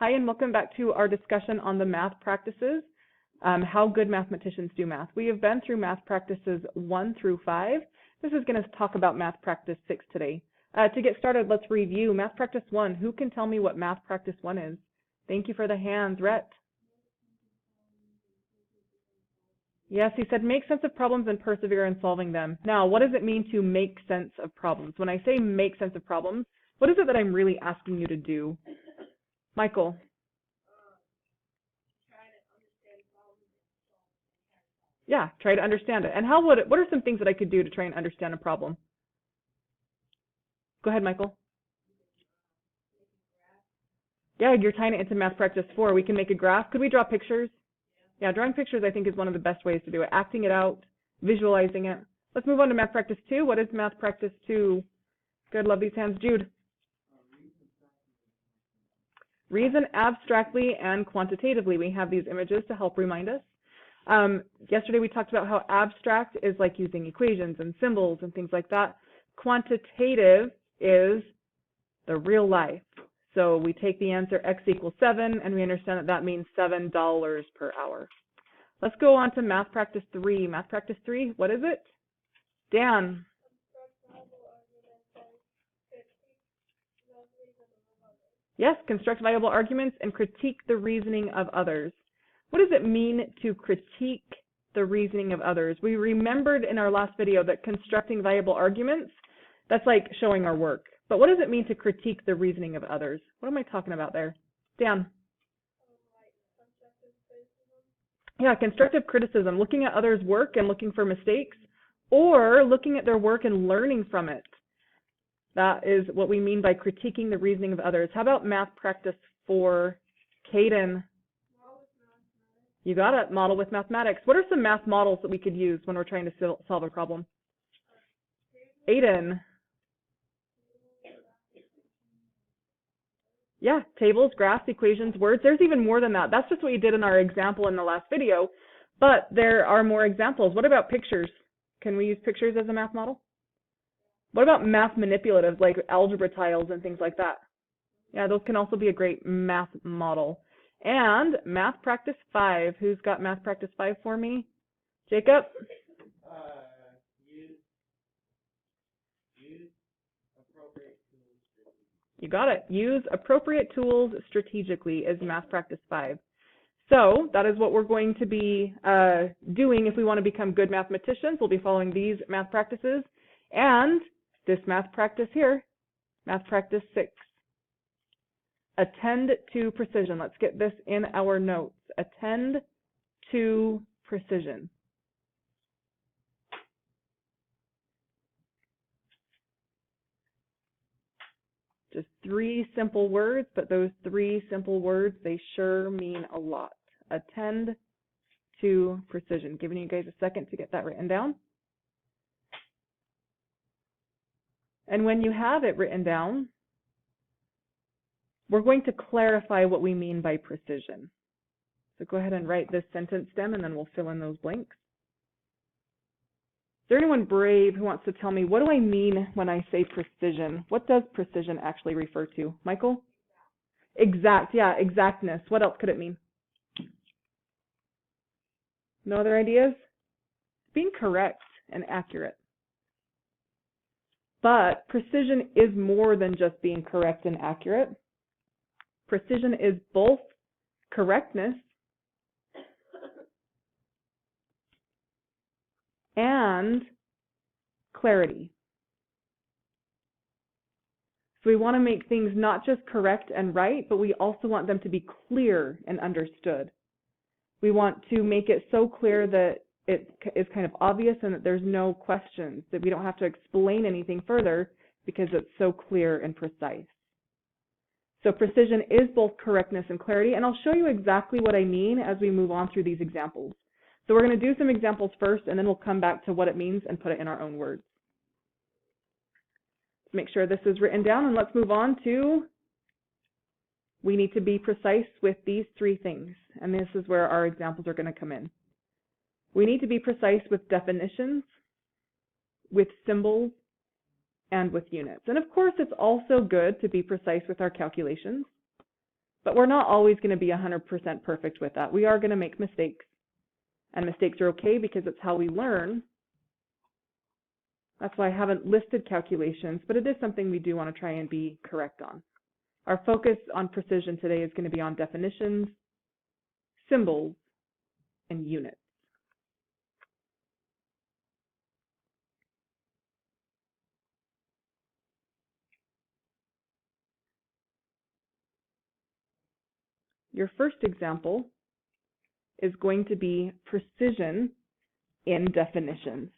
Hi, and welcome back to our discussion on the math practices, how good mathematicians do math. We have been through math practices 1 through 5. This is going to talk about math practice 6 today. To get started, let's review math practice 1. Who can tell me what math practice 1 is? Thank you for the hands. Rhett? Yes, he said make sense of problems and persevere in solving them. Now, what does it mean to make sense of problems? When I say make sense of problems, what is it that I'm really asking you to do? Michael? Yeah, try to understand it. And what are some things that I could do to try and understand a problem? Go ahead, Michael. Yeah, you're tying it into math practice 4. We can make a graph. Could we draw pictures? Yeah, drawing pictures I think is one of the best ways to do it. Acting it out, visualizing it. Let's move on to math practice 2. What is math practice 2? Good, love these hands. Jude? Reason abstractly and quantitatively. We have these images to help remind us. Yesterday we talked about how abstract is like using equations and symbols and things like that. Quantitative is the real life. So we take the answer x equals 7 and we understand that that means $7 per hour. Let's go on to math practice 3. Math practice 3, what is it? Dan? Yes, construct viable arguments and critique the reasoning of others. What does it mean to critique the reasoning of others? We remembered in our last video that constructing viable arguments, that's like showing our work. But what does it mean to critique the reasoning of others? What am I talking about there? Dan? Yeah, constructive criticism, looking at others' work and looking for mistakes, or looking at their work and learning from it. That is what we mean by critiquing the reasoning of others. How about math practice 4? Caden? You got it, model with mathematics. What are some math models that we could use when we're trying to solve a problem? Aiden? Yeah, tables, graphs, equations, words. There's even more than that. That's just what you did in our example in the last video, but there are more examples. What about pictures? Can we use pictures as a math model? What about math manipulatives like algebra tiles and things like that? Yeah, those can also be a great math model. And math practice 5. Who's got math practice 5 for me? Jacob? Use appropriate tools. You got it. Use appropriate tools strategically is math practice 5. So that is what we're going to be doing if we want to become good mathematicians. We'll be following these math practices and this math practice here, math practice 6. Attend to precision. Let's get this in our notes. Attend to precision. Just 3 simple words, but those 3 simple words, they sure mean a lot. Attend to precision. Giving you guys a second to get that written down. And when you have it written down, we're going to clarify what we mean by precision. So go ahead and write this sentence stem and then we'll fill in those blanks. Is there anyone brave who wants to tell me, what do I mean when I say precision? What does precision actually refer to? Michael? Exact, yeah, exactness. What else could it mean? No other ideas? Being correct and accurate. But precision is more than just being correct and accurate. Precision is both correctness and clarity. So we want to make things not just correct and right, but we also want them to be clear and understood. We want to make it so clear that it is kind of obvious and that there's no questions, that we don't have to explain anything further because it's so clear and precise. So precision is both correctness and clarity, and I'll show you exactly what I mean as we move on through these examples. So we're going to do some examples first, and then we'll come back to what it means and put it in our own words. Make sure this is written down, and let's move on to, we need to be precise with these 3 things, and this is where our examples are going to come in. We need to be precise with definitions, with symbols, and with units. And of course, it's also good to be precise with our calculations. But we're not always going to be 100% perfect with that. We are going to make mistakes. And mistakes are okay because it's how we learn. That's why I haven't listed calculations, but it is something we do want to try and be correct on. Our focus on precision today is going to be on definitions, symbols, and units. Your first example is going to be precision in definitions.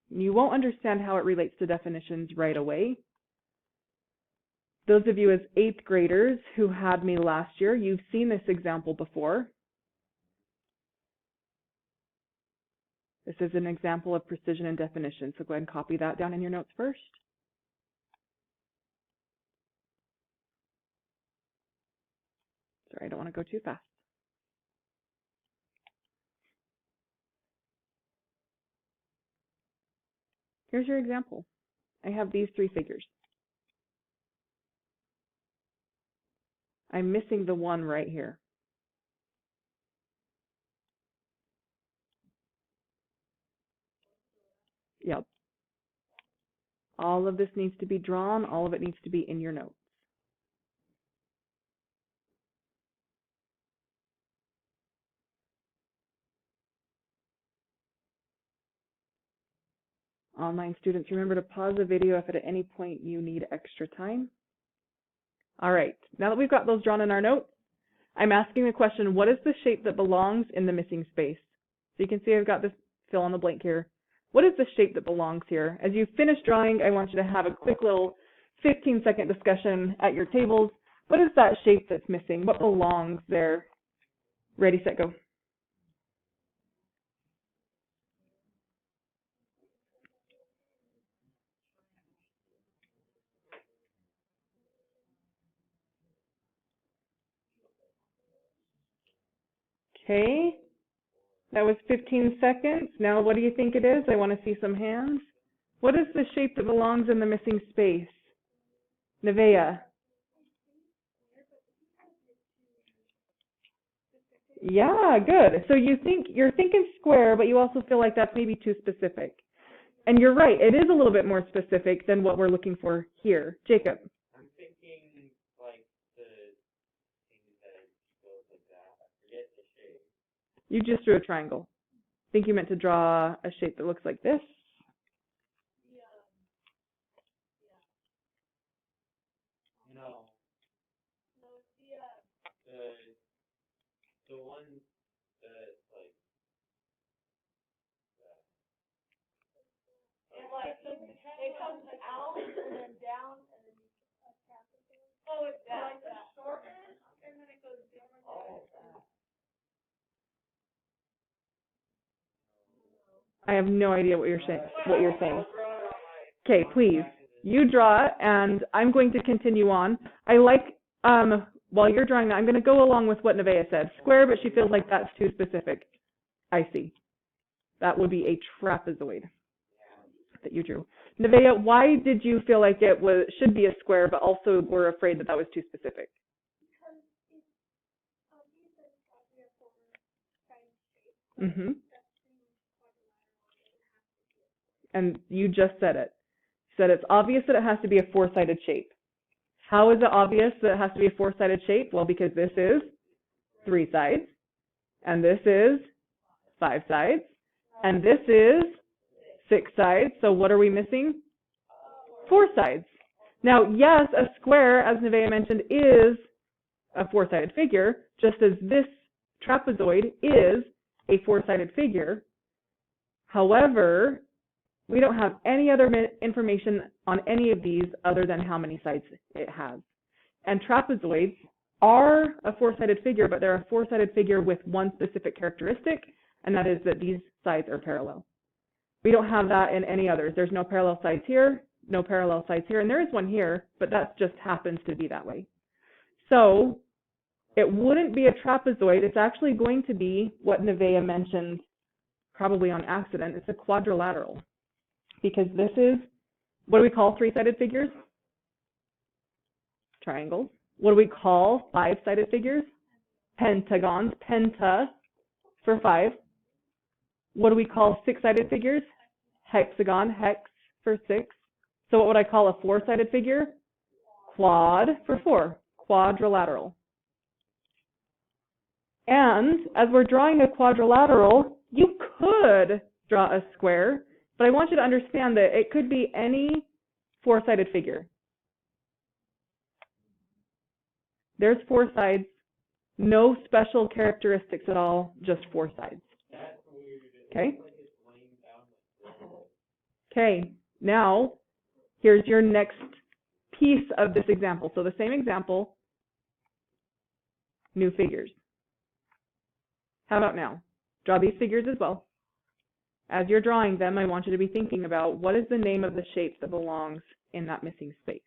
You won't understand how it relates to definitions right away. Those of you as 8th graders who had me last year, you've seen this example before. This is an example of precision in definition, so go ahead and copy that down in your notes first. Sorry, I don't want to go too fast. Here's your example. I have these 3 figures. I'm missing the one right here. Yep. All of this needs to be drawn. All of it needs to be in your notes. Online students, remember to pause the video if at any point you need extra time. All right, now that we've got those drawn in our notes, I'm asking the question, what is the shape that belongs in the missing space? So you can see I've got this fill in the blank here. What is the shape that belongs here? As you finish drawing, I want you to have a quick little 15-second discussion at your tables. What is that shape that's missing? What belongs there? Ready, set, go. Okay, that was 15 seconds. Now what do you think it is? I want to see some hands. What is the shape that belongs in the missing space? Nevaeh. Yeah, good. So you're thinking square, but you also feel like that's maybe too specific. And you're right, it is a little bit more specific than what we're looking for here. Jacob. I'm thinking like the thing that goes like that. I forget the shape. You just drew a triangle. I think you meant to draw a shape that looks like this. No. The one that like that. It comes out and then down and then oh, it's like the short end and then it goes down. Oh. I have no idea what you're saying. Okay, please. You draw, and I'm going to continue on. I like, while you're drawing that, I'm going to go along with what Nevaeh said. Square, but she feels like that's too specific. I see. That would be a trapezoid that you drew. Nevaeh, why did you feel like it should be a square, but also were afraid that that was too specific? Mm-hmm. And you just said it. You said it's obvious that it has to be a 4-sided shape. How is it obvious that it has to be a 4-sided shape? Well, because this is 3 sides, and this is 5 sides, and this is 6 sides. So what are we missing? 4 sides. Now, yes, a square, as Nevaeh mentioned, is a 4-sided figure, just as this trapezoid is a 4-sided figure. However, we don't have any other information on any of these other than how many sides it has. And trapezoids are a 4-sided figure, but they're a 4-sided figure with one specific characteristic, and that is that these sides are parallel. We don't have that in any others. There's no parallel sides here, no parallel sides here, and there is one here, but that just happens to be that way. So it wouldn't be a trapezoid. It's actually going to be what Nevaeh mentioned, probably on accident. It's a quadrilateral, because this is, what do we call 3-sided figures? Triangles. What do we call five-sided figures? Pentagons, penta for 5. What do we call six-sided figures? Hexagon, hex for 6. So what would I call a four-sided figure? Quad for 4, quadrilateral. And as we're drawing a quadrilateral, you could draw a square, but I want you to understand that it could be any four-sided figure. There's 4 sides, no special characteristics at all, just 4 sides. Okay? Okay, now here's your next piece of this example. So the same example, new figures. How about now? Draw these figures as well. As you're drawing them, I want you to be thinking about what is the name of the shape that belongs in that missing space.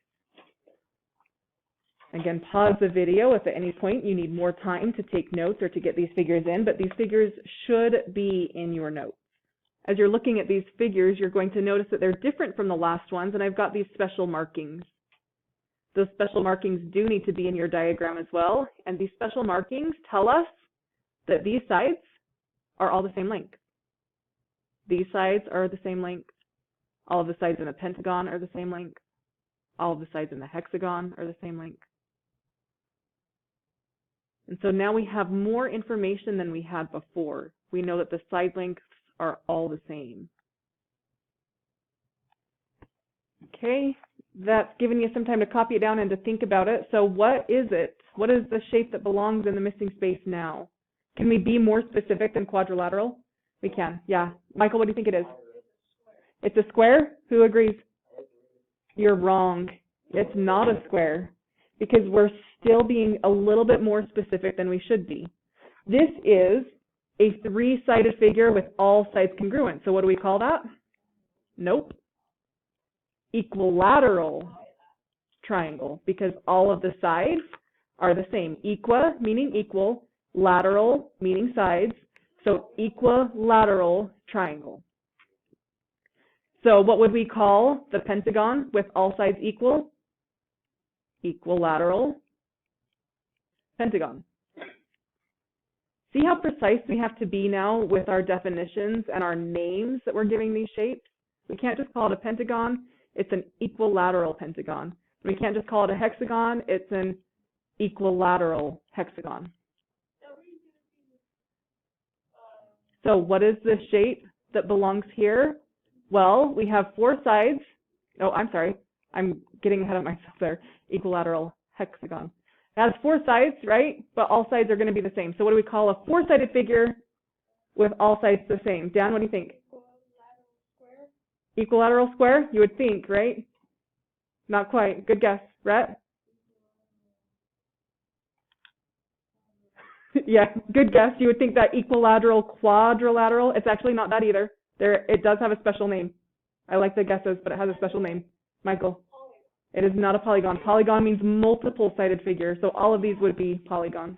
Again, pause the video if at any point you need more time to take notes or to get these figures in, but these figures should be in your notes. As you're looking at these figures, you're going to notice that they're different from the last ones, and I've got these special markings. Those special markings do need to be in your diagram as well, and these special markings tell us that these sides are all the same length. These sides are the same length. All of the sides in a pentagon are the same length. All of the sides in the hexagon are the same length. And so now we have more information than we had before. We know that the side lengths are all the same. Okay, that's given you some time to copy it down and to think about it. So what is it? What is the shape that belongs in the missing space now? Can we be more specific than quadrilateral? We can, yeah. Michael, what do you think it is? It's a square? Who agrees? You're wrong. It's not a square, because we're still being a little bit more specific than we should be. This is a 3-sided figure with all sides congruent. So what do we call that? Nope. Equilateral triangle, because all of the sides are the same. Equa meaning equal, lateral meaning sides, so equilateral triangle. So what would we call the pentagon with all sides equal? Equilateral pentagon. See how precise we have to be now with our definitions and our names that we're giving these shapes? We can't just call it a pentagon, it's an equilateral pentagon. We can't just call it a hexagon, it's an equilateral hexagon. So what is the shape that belongs here? Well, we have 4 sides. Oh, I'm sorry. I'm getting ahead of myself there. Equilateral hexagon. It has 4 sides, right? But all sides are going to be the same. So what do we call a 4-sided figure with all sides the same? Dan, what do you think? Equilateral square? You would think, right? Not quite. Good guess. Rhett? Yeah, good guess. You would think that equilateral quadrilateral. It's actually not that either. It does have a special name. I like the guesses, but it has a special name. Michael? It is not a polygon. Polygon means multiple-sided figure, so all of these would be polygons.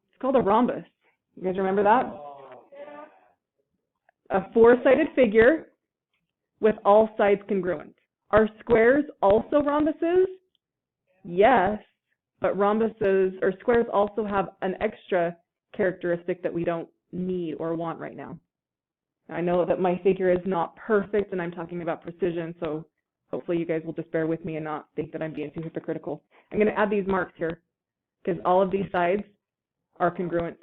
It's called a rhombus. You guys remember that? A 4-sided figure with all sides congruent. Are squares also rhombuses? Yes, but rhombuses or squares also have an extra characteristic that we don't need or want right now. I know that my figure is not perfect and I'm talking about precision, so hopefully you guys will just bear with me and not think that I'm being too hypocritical. I'm going to add these marks here because all of these sides are congruent.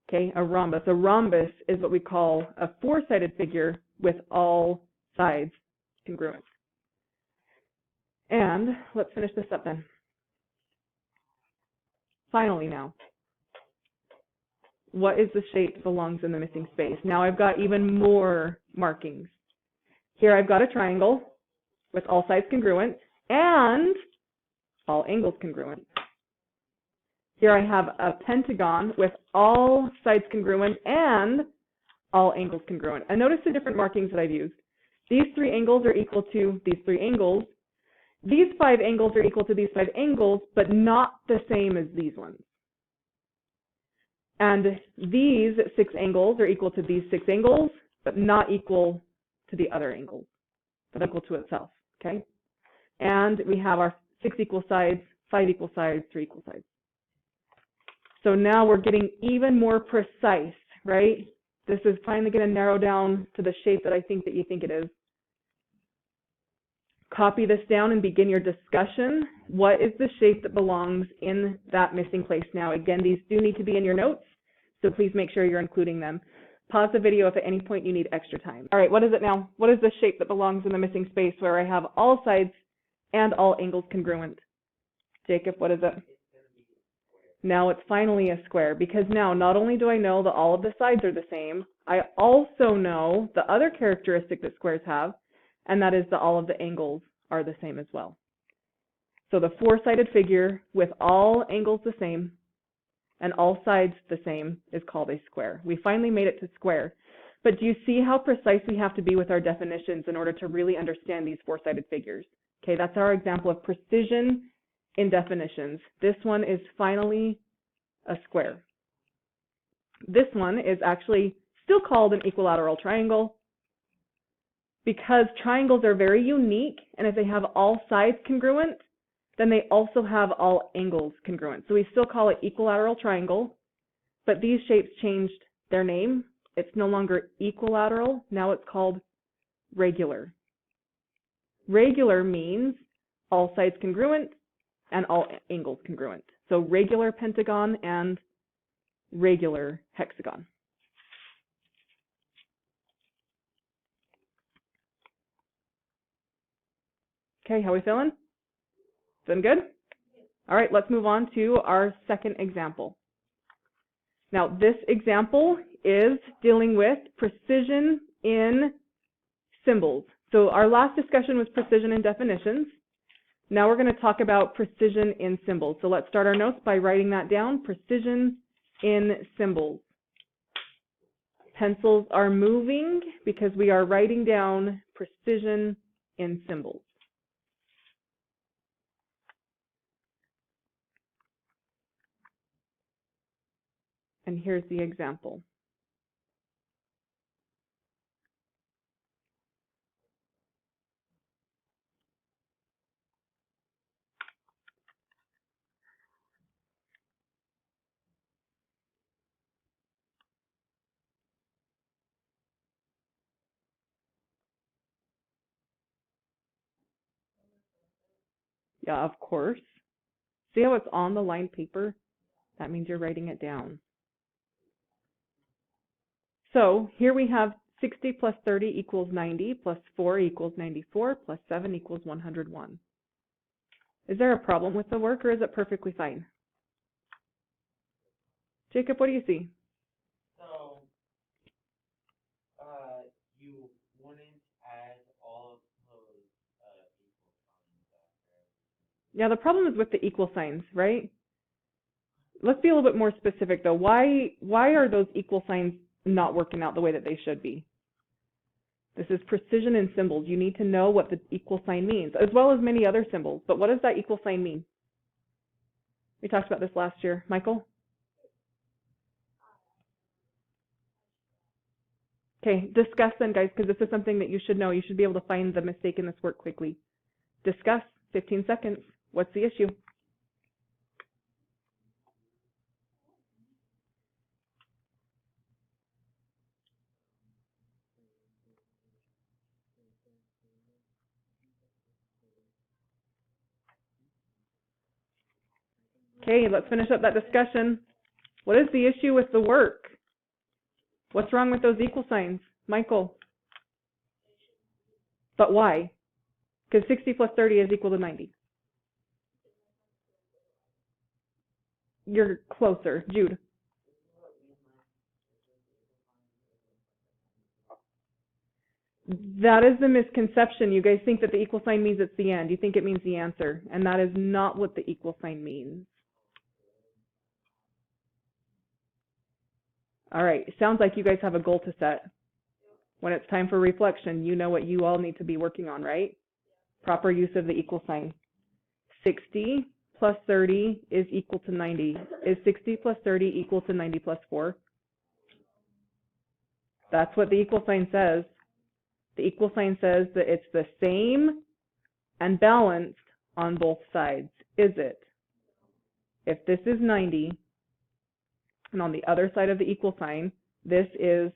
Okay, a rhombus. A rhombus is what we call a 4-sided figure with all sides congruent. And let's finish this up then. Finally now, what is the shape that belongs in the missing space? Now I've got even more markings. Here I've got a triangle with all sides congruent and all angles congruent. Here I have a pentagon with all sides congruent and all angles congruent. And notice the different markings that I've used. These 3 angles are equal to these 3 angles. These 5 angles are equal to these 5 angles, but not the same as these ones. And these 6 angles are equal to these 6 angles, but not equal to the other angles, that's equal to itself, okay? And we have our 6 equal sides, 5 equal sides, 3 equal sides. So now we're getting even more precise, right? This is finally going to narrow down to the shape that I think that you think it is. Copy this down and begin your discussion. What is the shape that belongs in that missing place? Now, again, these do need to be in your notes, so please make sure you're including them. Pause the video if at any point you need extra time. All right, what is it now? What is the shape that belongs in the missing space where I have all sides and all angles congruent? Jacob, what is it? Now it's finally a square, because now not only do I know that all of the sides are the same, I also know the other characteristic that squares have, and that is that all of the angles are the same as well. So the 4-sided figure with all angles the same and all sides the same is called a square. We finally made it to square. But do you see how precise we have to be with our definitions in order to really understand these 4-sided figures? Okay, that's our example of precision in definitions. This one is finally a square. This one is actually still called an equilateral triangle, because triangles are very unique, and if they have all sides congruent, then they also have all angles congruent. So we still call it equilateral triangle, but these shapes changed their name. It's no longer equilateral, now it's called regular. Regular means all sides congruent and all angles congruent. So regular pentagon and regular hexagon. Okay, how are we feeling? Feeling good? All right, let's move on to our second example. Now, this example is dealing with precision in symbols. So our last discussion was precision in definitions. Now we're going to talk about precision in symbols. So let's start our notes by writing that down, precision in symbols. Pencils are moving because we are writing down precision in symbols. And here's the example. Yeah, of course. See how it's on the lined paper? That means you're writing it down. So here we have 60 plus 30 equals 90, plus 4 equals 94, plus 7 equals 101. Is there a problem with the work, or is it perfectly fine? Jacob, what do you see? So, you wouldn't add all of those equal signs after. Yeah, the problem is with the equal signs, right? Let's be a little bit more specific, though. Why are those equal signs not working out the way that they should be? This is precision in symbols. You need to know what the equal sign means, as well as many other symbols. But what does that equal sign mean? We talked about this last year. Michael? Okay, discuss then, guys, because this is something that you should know. You should be able to find the mistake in this work quickly. Discuss, 15 seconds. What's the issue? Okay, let's finish up that discussion. What is the issue with the work? What's wrong with those equal signs? Michael? But why? Because 60 plus 30 is equal to 90. You're closer. Jude? That is the misconception. You guys think that the equal sign means it's the end. You think it means the answer, and that is not what the equal sign means. All right, it sounds like you guys have a goal to set. When it's time for reflection, you know what you all need to be working on, right? Proper use of the equal sign. 60 plus 30 is equal to 90. Is 60 plus 30 equal to 90 plus 4? That's what the equal sign says. The equal sign says that it's the same and balanced on both sides. Is it? If this is 90, and on the other side of the equal sign, this is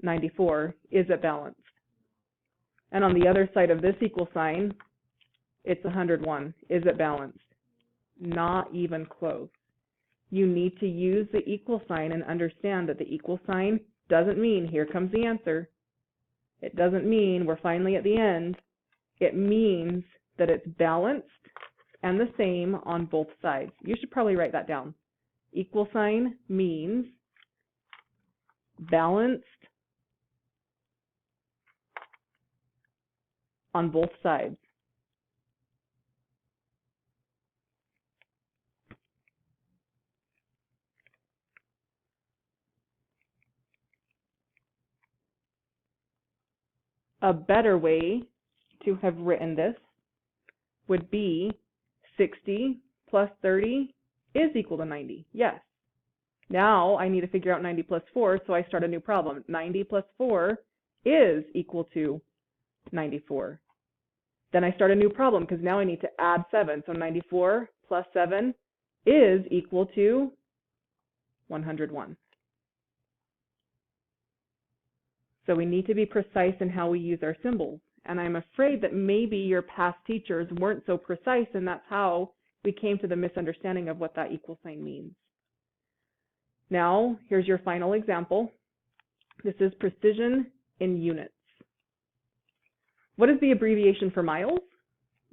94, is it balanced? And on the other side of this equal sign, it's 101. Is it balanced? Not even close. You need to use the equal sign and understand that the equal sign doesn't mean here comes the answer. It doesn't mean we're finally at the end. It means that it's balanced and the same on both sides. You should probably write that down. Equal sign means balanced on both sides. A better way to have written this would be 60 plus 30 is equal to 90. Yes. Now I need to figure out 90 plus 4, so I start a new problem. 90 plus 4 is equal to 94. Then I start a new problem because now I need to add 7. So 94 plus 7 is equal to 101. So we need to be precise in how we use our symbols. And I'm afraid that maybe your past teachers weren't so precise, and that's how we came to the misunderstanding of what that equal sign means. Now, here's your final example. This is precision in units. What is the abbreviation for miles?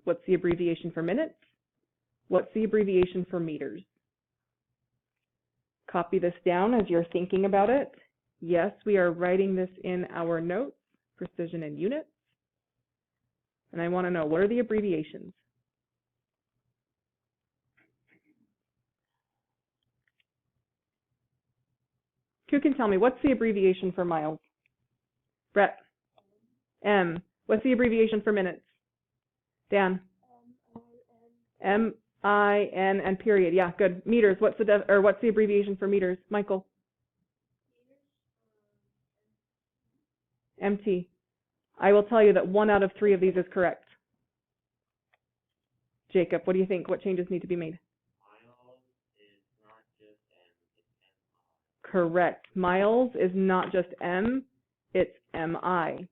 What's the abbreviation for minutes? What's the abbreviation for meters? Copy this down as you're thinking about it. Yes, we are writing this in our notes, precision in units. And I want to know, what are the abbreviations? Who can tell me, what's the abbreviation for miles? Brett? M. What's the abbreviation for minutes? Dan? M-I-N and period. Yeah, good. Meters. What's the abbreviation for meters? Michael? MT. I will tell you that 1 out of 3 of these is correct. Jacob, what do you think? What changes need to be made? Miles is not just M, it's MI. Correct. Miles is not just M, it's MI.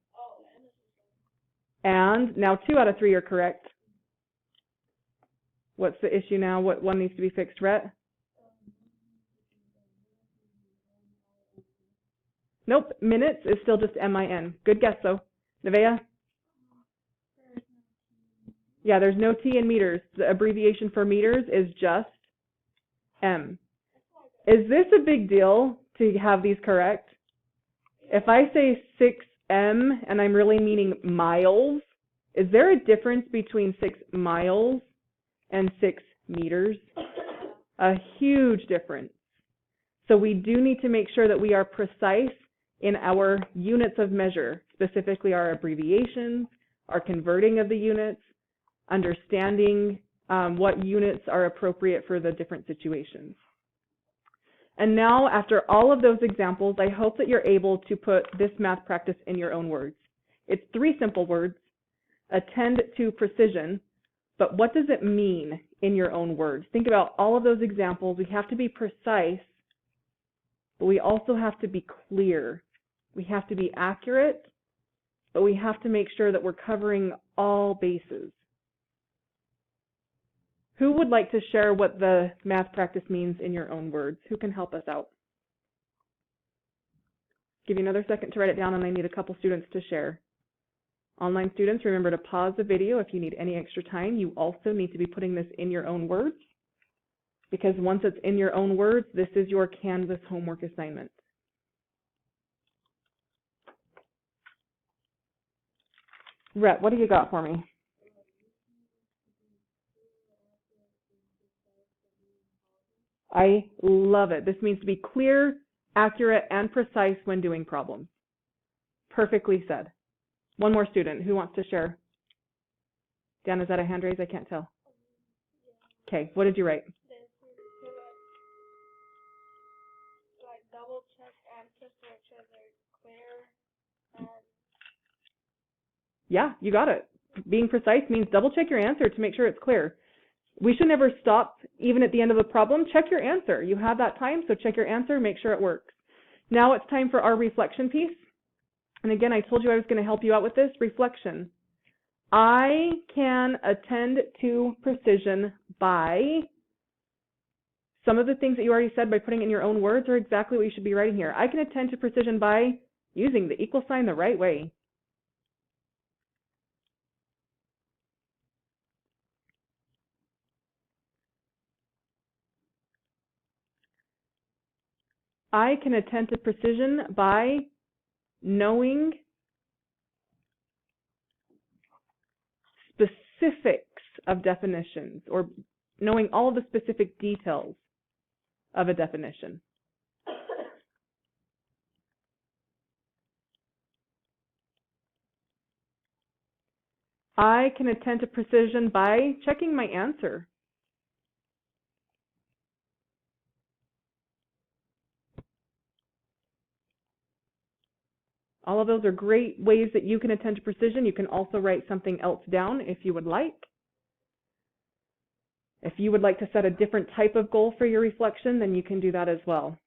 And now 2 out of 3 are correct. What's the issue now? What one needs to be fixed, Rhett? Nope, minutes is still just MIN. Good guess, though. Nevaeh? Yeah, there's no T in meters. The abbreviation for meters is just M. Is this a big deal to have these correct? If I say 6M and I'm really meaning miles, is there a difference between 6 miles and 6 meters? A huge difference. So we do need to make sure that we are precise in our units of measure, specifically our abbreviations, our converting of the units, understanding what units are appropriate for the different situations. And now, after all of those examples, I hope that you're able to put this math practice in your own words. It's 3 simple words: attend to precision, but what does it mean in your own words? Think about all of those examples. We have to be precise, but we also have to be clear. We have to be accurate, but we have to make sure that we're covering all bases. Who would like to share what the math practice means in your own words? Who can help us out? Give you another second to write it down, and I need a couple students to share. Online students, remember to pause the video if you need any extra time. You also need to be putting this in your own words, because once it's in your own words, this is your Canvas homework assignment. Rhett, what do you got for me? I love it. This means to be clear, accurate, and precise when doing problems. Perfectly said. One more student. Who wants to share? Dan, is that a hand raise? I can't tell. Okay, what did you write? Like double check answers to make sure they're clear and Yeah, you got it. Being precise means double check your answer to make sure it's clear. We should never stop even at the end of a problem. Check your answer. You have that time, so check your answer, make sure it works. Now it's time for our reflection piece. And again, I told you I was going to help you out with this. Reflection. I can attend to precision by, some of the things that you already said by putting it in your own words are exactly what you should be writing here. I can attend to precision by using the equal sign the right way. I can attend to precision by knowing specifics of definitions, or knowing all the specific details of a definition. I can attend to precision by checking my answer. All of those are great ways that you can attend to precision. You can also write something else down if you would like. If you would like to set a different type of goal for your reflection, then you can do that as well.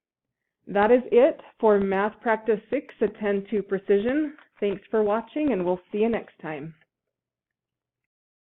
That is it for Math Practice 6, Attend to Precision. Thanks for watching, and we'll see you next time.